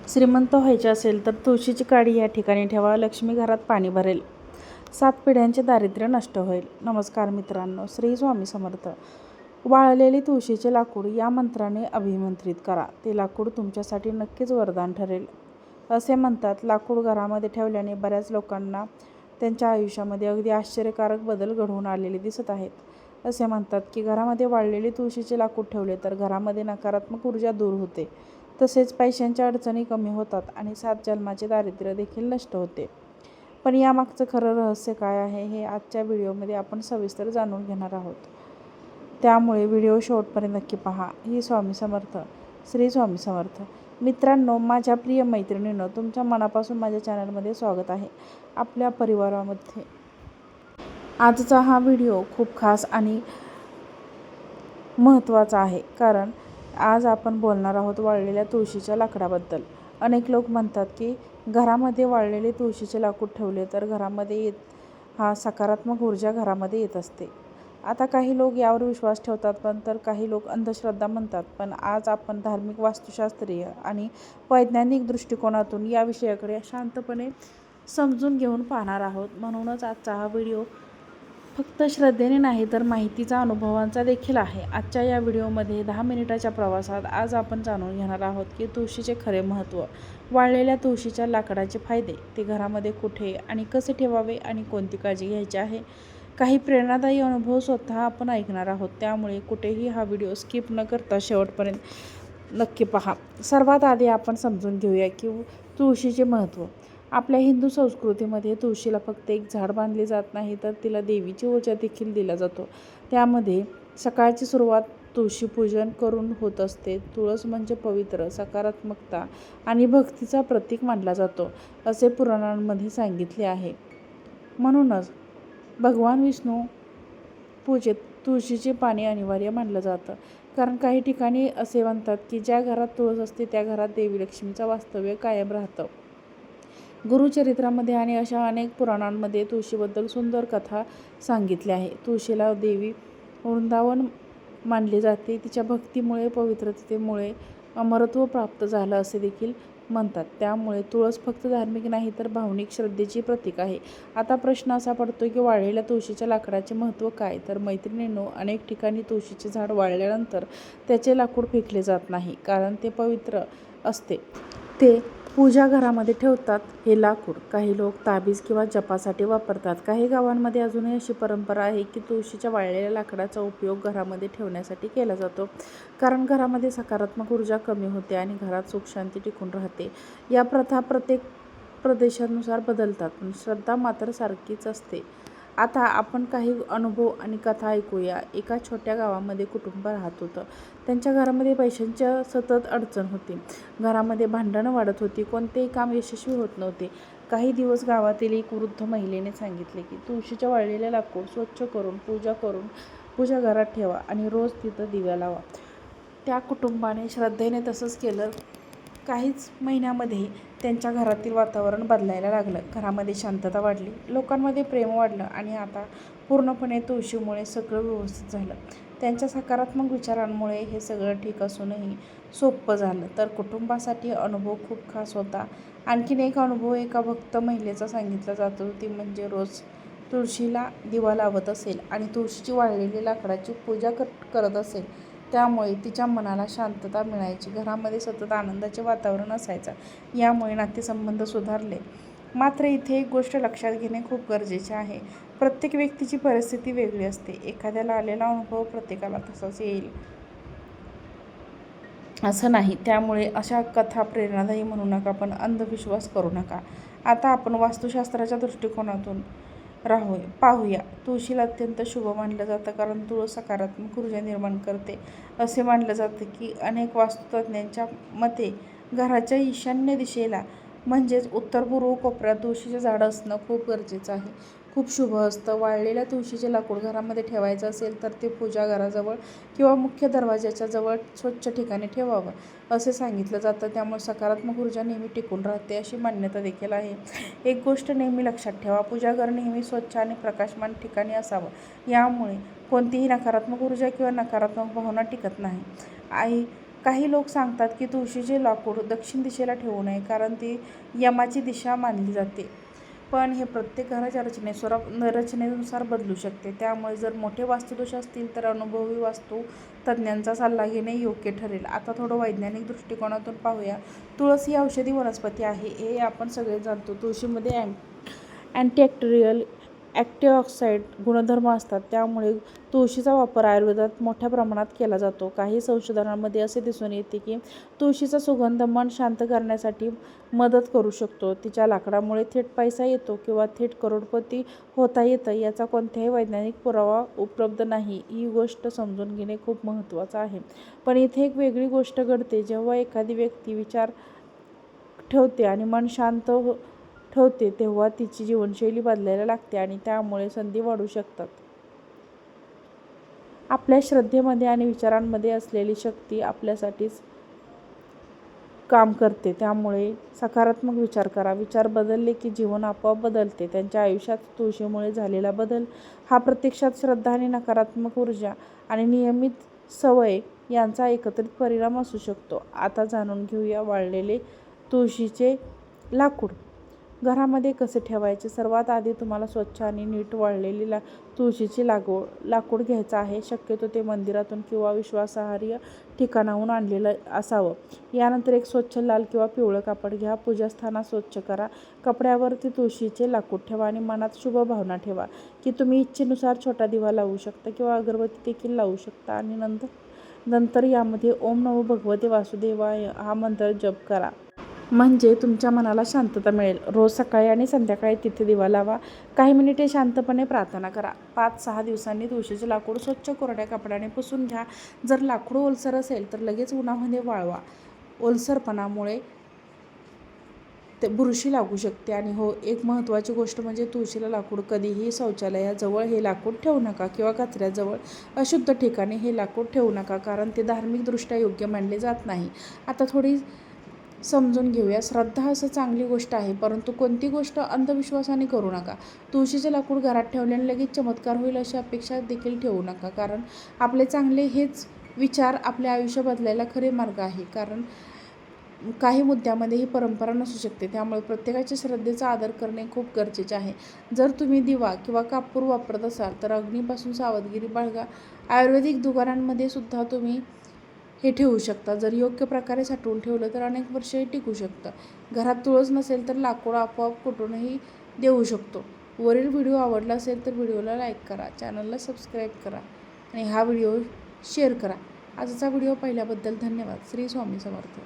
श्रीमंत व्हायचे असेल तर तुळशीची काडी या ठिकाणी ठेवा. लक्ष्मी घरात पाणी भरेल. 7 पिढ्यांचे दारिद्र्य नष्ट होईल. नमस्कार मित्रांनो, श्री स्वामी समर्थ. वाळलेली तुळशीचे लाकूड या मंत्राने अभिमंत्रित करा. ते लाकूड तुमच्यासाठी नक्कीच वरदान ठरेल. असे म्हणतात, लाकूड घरामध्ये ठेवल्याने बऱ्याच लोकांना त्यांच्या आयुष्यामध्ये अगदी आश्चर्यकारक बदल घडवून आलेले दिसत आहेत. असे म्हणतात की घरामध्ये वाळलेले तुळशीचे लाकूड ठेवले तर घरामध्ये नकारात्मक ऊर्जा दूर होते. तसेच पैशांच्या अडचणी कमी होतात आणि 7 जन्माचे दारिद्र्य देखील नष्ट होते. पण यामागचं खरं रहस्य काय आहे हे आजच्या व्हिडिओमध्ये आपण सविस्तर जाणून घेणार आहोत. त्यामुळे व्हिडिओ शेवटपर्यंत नक्की पहा. ही स्वामी समर्थ, श्री स्वामी समर्थ. मित्रांनो, माझ्या प्रिय मैत्रिणींनो, तुमच्या मनापासून माझ्या चॅनलमध्ये स्वागत आहे. आपल्या परिवारामध्ये आजचा हा व्हिडिओ खूप खास आणि महत्त्वाचा आहे, कारण आज आपण बोलणार आहोत वाळलेल्या तुळशीच्या लाकडाबद्दल. अनेक लोक म्हणतात की घरामध्ये वाळलेले तुळशीचे लाकूड ठेवले तर घरामध्ये सकारात्मक ऊर्जा घरामध्ये येत असते. आता काही लोक यावर विश्वास ठेवतात, पण तर काही लोक अंधश्रद्धा म्हणतात. पण आज आपण धार्मिक, वास्तुशास्त्रीय आणि वैज्ञानिक दृष्टिकोनातून या विषयाकडे शांतपणे समजून घेऊन पाहणार आहोत. म्हणूनच आजचा हा व्हिडिओ फक्त श्रद्धेने नाही तर माहितीचा, अनुभवांचा देखील आहे. आजच्या या व्हिडिओमध्ये 10 मिनिटाच्या प्रवासात आज आपण जाणून घेणार आहोत की तुळशीचे खरे महत्त्व, वाळलेल्या तुळशीच्या लाकडाचे फायदे, ते घरामध्ये कुठे आणि कसे ठेवावे आणि कोणती काळजी घ्यायची आहे. काही प्रेरणादायी अनुभव स्वतः आपण ऐकणार आहोत. त्यामुळे कुठेही हा व्हिडिओ स्किप न करता शेवटपर्यंत नक्की पहा. सर्वात आधी आपण समजून घेऊया की तुळशीचे महत्त्व. आपल्या हिंदू संस्कृतीमध्ये तुळशीला फक्त एक झाड मानले जात नाही, तर तिला देवीची ऊर्जा देखील दिला जातो. त्यामध्ये सकाळची सुरुवात तुळशीपूजन करून होत असते. तुळस म्हणजे पवित्र, सकारात्मकता आणि भक्तीचा प्रतीक मानला जातो, असे पुराणांमध्ये सांगितले आहे. म्हणूनच भगवान विष्णू पूजेत तुळशीचे पाणी अनिवार्य मानलं जातं. कारण काही ठिकाणी असे म्हणतात की ज्या घरात तुळस असते त्या घरात देवी लक्ष्मीचं वास्तव्य कायम राहतं. गुरुचरित्रामध्ये आणि अशा अनेक पुराणांमध्ये तुळशीबद्दल सुंदर कथा सांगितल्या आहे. तुळशीला देवी वृंदावन मानले जाते. तिच्या भक्तीमुळे, पवित्रतेमुळे अमरत्व प्राप्त झालं असे देखील म्हणतात. त्यामुळे तुळस फक्त धार्मिक नाही तर भावनिक श्रद्धेची प्रतीक आहे. आता प्रश्न असा पडतो की वाळलेल्या तुळशीच्या लाकडाचे महत्त्व काय? तर मैत्रिणींनो, अनेक ठिकाणी तुळशीचे झाड वाळल्यानंतर त्याचे लाकूड फेकले जात नाही, कारण ते पवित्र असते. ते पूजा घरामध्ये ठेवतात. हे लाकूड काही लोक ताबीज किंवा जपासाठी वापरतात. काही गावांमध्ये अजूनही अशी परंपरा आहे की तुळशीच्या वाळलेल्या लाकडाचा उपयोग घरामध्ये ठेवण्यासाठी केला जातो, कारण घरामध्ये सकारात्मक ऊर्जा कमी होते आणि घरात सुखशांती टिकून राहते. या प्रथा प्रत्येक प्रदेशानुसार बदलतात, पण श्रद्धा मात्र सारखीच असते. आता आपण काही अनुभव आणि कथा ऐकूया. एका छोट्या गावामध्ये कुटुंब राहत होतं. त्यांच्या घरामध्ये पैशांच्या सतत अडचण होती. घरामध्ये भांडणं वाढत होती. कोणतेही काम यशस्वी होत नव्हते. काही दिवस गावातील एक वृद्ध महिलेने सांगितले की तुळशीच्या वाळलेल्या लाकूड स्वच्छ करून पूजा घरात ठेवा आणि रोज तिथं दिवा लावा. त्या कुटुंबाने श्रद्धेने तसंच केलं. काहीच महिन्यामध्ये त्यांच्या घरातील वातावरण बदलायला लागलं. घरामध्ये शांतता वाढली, लोकांमध्ये प्रेम वाढलं आणि आता पूर्णपणे तुळशीमुळे सगळं व्यवस्थित झालं. त्यांच्या सकारात्मक विचारांमुळे हे सगळं ठीक असूनही सोपं झालं. तर कुटुंबासाठी अनुभव खूप खास होता. आणखीन एक अनुभव एका भक्त महिलेचा सांगितला जातो. ती म्हणजे रोज तुळशीला दिवा लावत असेल आणि तुळशीची वाळलेली लाकडाची पूजा करत असेल. त्यामुळे तिच्या मनाला शांतता मिळायची. घरामध्ये सतत आनंदाचे वातावरण असायचं. यामुळे नातेसंबंध सुधारले. मात्र इथे एक गोष्ट लक्षात घेणे खूप गरजेचे आहे. प्रत्येक व्यक्तीची परिस्थिती वेगळी असते. एखाद्याला आलेला अनुभव प्रत्येकाला तसाच येईल असं नाही. त्यामुळे अशा कथा प्रेरणादायी म्हणू नका, पण अंधविश्वास करू नका. आता आपण वास्तुशास्त्राच्या दृष्टिकोनातून पाहूया. तुळशीला अत्यंत शुभ मानलं जातं, कारण तुळस सकारात्मक ऊर्जा निर्माण करते. असे मानलं जातं की अनेक वास्तुतज्ञांच्या मते घराच्या ईशान्य दिशेला म्हणजेच उत्तर-पूर्व कोपऱ्यात तुळशीचे झाड असणं खूप गरजेचं आहे. खूप शुभ असतं. वाळलेल्या तुळशीचे लाकूड घरामध्ये ठेवायचं असेल तर ते पूजा घराजवळ किंवा मुख्य दरवाजाच्या जवळ स्वच्छ ठिकाणी ठेवावं असे सांगितलं जातं. त्यामुळे सकारात्मक ऊर्जा नेहमी टिकून राहते अशी मान्यता देखील आहे. एक गोष्ट नेहमी लक्षात ठेवा, पूजाघर नेहमी स्वच्छ आणि प्रकाशमान ठिकाणी असावं. यामुळे कोणतीही नकारात्मक ऊर्जा किंवा नकारात्मक भावना टिकत नाही. काही लोक सांगतात की तुळशीचे लाकूड दक्षिण दिशेला ठेवू नये, कारण ती यमाची दिशा मानली जाते. पण हे प्रत्येक घराच्या रचनेनुसार बदलू शकते. त्यामुळे जर मोठे वास्तुदोष असतील तर अनुभवी वास्तू तज्ज्ञांचा सल्ला घेणे योग्य ठरेल. आता थोडं वैज्ञानिक दृष्टिकोनातून पाहूया. तुळस ही औषधी वनस्पती आहे, हे आपण सगळे जाणतो. तुळशीमध्ये अँटीबॅक्टेरियल, अँटीऑक्सिडंट गुणधर्म असतात. त्यामुळे तुळशीचा वापर आयुर्वेदात मोठ्या प्रमाणात केला जातो. काही संशोधनांमध्ये असे दिसून येते की तुळशीचा सुगंध मन शांत करण्यासाठी मदत करू शकतो. तिच्या लाकडामुळे थेट पैसा येतो किंवा थेट करोडपती होता येतं याचा कोणताही वैज्ञानिक पुरावा उपलब्ध नाही. ही गोष्ट समजून घेणे खूप महत्त्वाचं आहे. पण इथे एक वेगळी गोष्ट घडते. जेव्हा एखादी व्यक्ती विचार ठेवते आणि मन शांत ठेवते, तेव्हा तिची जीवनशैली बदलायला लागते आणि त्यामुळे संधी वाढू शकतात. आपल्या श्रद्धेमध्ये आणि विचारांमध्ये असलेली शक्ती आपल्यासाठीच काम करते. त्यामुळे सकारात्मक विचार करा. विचार बदलले की जीवन आपोआप बदलते. त्यांच्या आयुष्यात तुळशीमुळे झालेला बदल हा प्रत्यक्षात श्रद्धा आणि नकारात्मक ऊर्जा आणि नियमित सवय यांचा एकत्रित परिणाम असू शकतो. आता जाणून घेऊया वाळलेले तुळशीचे लाकूड घरामध्ये कसे ठेवायचे. सर्वात आधी तुम्हाला स्वच्छ आणि नीट वाळलेली तुळशीचे लाकूड घ्यायचं आहे. शक्यतो ते मंदिरातून किंवा विश्वासार्ह ठिकाणाहून आणलेलं असावं. यानंतर एक स्वच्छ लाल किंवा पिवळं कापड घ्या. पूजास्थानात स्वच्छ करा. कपड्यावरती तुळशीचे लाकूड ठेवा आणि मनात शुभ भावना ठेवा की तुम्ही इच्छेनुसार छोटा दिवा लावू शकता किंवा अगरबत्ती देखील लावू शकता. आणि नंतर यामध्ये ओम नमो भगवते वासुदेवाय हा मंत्र जप करा. म्हणजे तुमच्या मनाला शांतता मिळेल. रोज सकाळी आणि संध्याकाळी तिथे दिवा लावा. काही मिनिटे शांतपणे प्रार्थना करा. 5-6 दिवसांनी तुळशीचे लाकूड स्वच्छ कोरड्या कपड्याने पुसून घ्या. जर लाकूड ओलसर असेल तर लगेच उन्हामध्ये वाळवा. ओलसरपणामुळे बुरशी लागू शकते. आणि हो, एक महत्त्वाची गोष्ट म्हणजे तुळशीला लाकूड कधीही शौचालयाजवळ हे लाकूड ठेवू नका किंवा कचऱ्याजवळ अशुद्ध ठिकाणी हे लाकूड ठेवू नका, कारण ते धार्मिकदृष्ट्या योग्य मानले जात नाही. आता थोडी समजून घेऊया. श्रद्धा असं चांगली गोष्ट आहे, परंतु कोणती गोष्ट अंधविश्वासाने करू नका. तुळशीचे लाकूड घरात ठेवल्याने लगेच चमत्कार होईल अशी अपेक्षा देखील ठेवू नका, कारण आपले चांगले हेच विचार आपले आयुष्य बदलायला खरे मार्ग आहे. कारण काही मुद्द्यामध्ये ही परंपरा नसू शकते. त्यामुळे प्रत्येकाच्या श्रद्धेचा आदर करणे खूप गरजेचे आहे. जर तुम्ही दिवा किंवा कापूर वापरत असाल तर अग्नीपासून सावधगिरी बाळगा. आयुर्वेदिक दुकानांमध्ये सुद्धा तुम्ही हे ठेवू शकता. जर योग्य प्रकारे साठवून ठेवलं तर अनेक वर्षे टिकू शकतं. घरात तुळस नसेल तर लाकूड आपोआप कुठूनही देऊ शकतो. वरील व्हिडिओ आवडला असेल तर व्हिडिओला लाईक करा, चॅनलला सबस्क्राईब करा आणि हा व्हिडिओ शेअर करा. आजचा व्हिडिओ पाहिल्याबद्दल धन्यवाद. श्री स्वामी समर्थ.